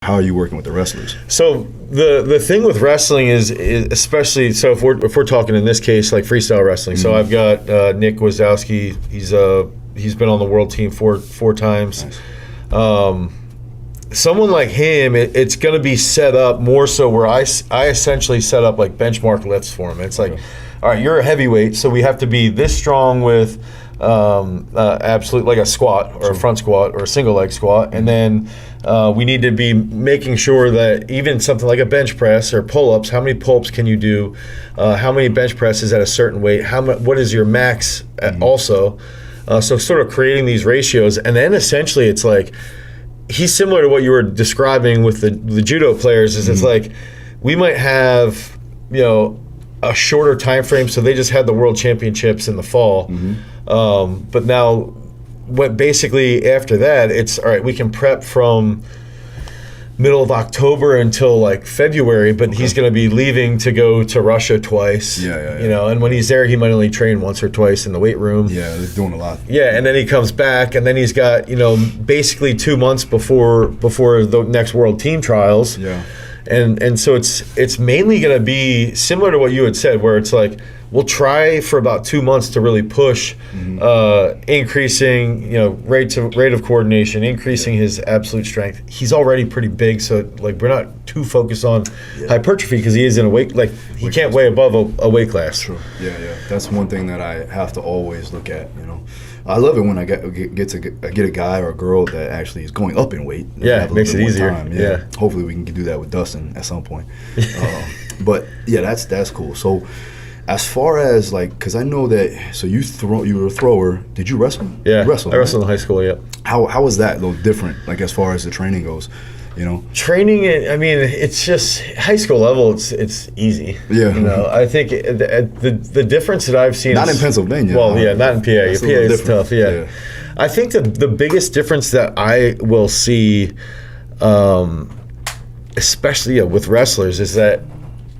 How are you working with the wrestlers? So the thing with wrestling is especially, so if we're talking in this case like freestyle wrestling. So I've got Nick Wazowski. He's been on the world team four times. Nice. Someone like him, it's going to be set up more so where I essentially set up like benchmark lifts for him. It's like, all right, you're a heavyweight, so we have to be this strong with absolute, like a squat or a front squat or a single leg squat, and then we need to be making sure that even something like a bench press or pull-ups, how many pull-ups can you do, how many bench presses at a certain weight, what is your max also, so sort of creating these ratios. And then essentially it's like, he's similar to what you were describing with the judo players, is it's like we might have, a shorter time frame, so they just had the world championships in the fall, but now basically after that, it's all right, we can prep from middle of October until like February, but he's going to be leaving to go to Russia twice. And when he's there, he might only train once or twice in the weight room. Yeah, they're doing a lot. Yeah, and then he comes back, and then he's got, basically 2 months before the next world team trials. Yeah. And so it's mainly going to be similar to what you had said, where it's like we'll try for about 2 months to really push increasing, rate of coordination, increasing his absolute strength. He's already pretty big, so like we're not too focused on hypertrophy because he is in a weight, like he can't weigh above a weight class. Sure. Yeah. That's one thing that I have to always look at. I love it when I get a guy or a girl that actually is going up in weight. Yeah, it makes it easier. Yeah. Hopefully we can do that with Dustin at some point. But yeah, that's cool. So as far as like, because I know that, so you were a thrower. Did you wrestle? Yeah, you wrestled, I wrestled in high school. Yeah. How was that a little different? Like as far as the training goes, Training. I mean, it's just high school level. It's easy. Yeah. I think the difference that I've seen. Not in Pennsylvania. Well, yeah, not in PA. PA is tough. Yeah. I think the biggest difference that I will see, especially with wrestlers, is that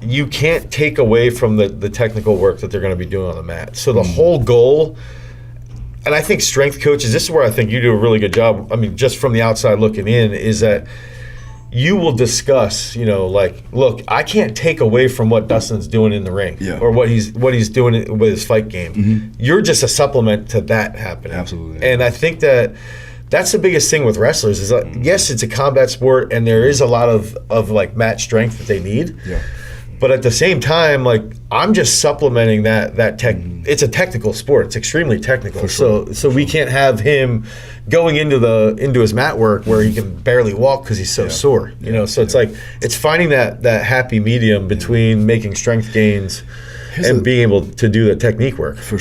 you can't take away from the technical work that they're going to be doing on the mat. So the whole goal, and I think strength coaches, this is where I think you do a really good job, I mean, just from the outside looking in, is that you will discuss, like, look, I can't take away from what Dustin's doing in the ring or what he's doing with his fight game. You're just a supplement to that happening. Absolutely. And I think that's the biggest thing with wrestlers is that, yes, it's a combat sport and there is a lot of like mat strength that they need. Yeah. But at the same time, like I'm just supplementing that tech. It's a technical sport. It's extremely technical. Sure. So we can't have him going into his mat work where he can barely walk because he's so sore. So it's like it's finding that happy medium between making strength gains and being able to do the technique work. For sure.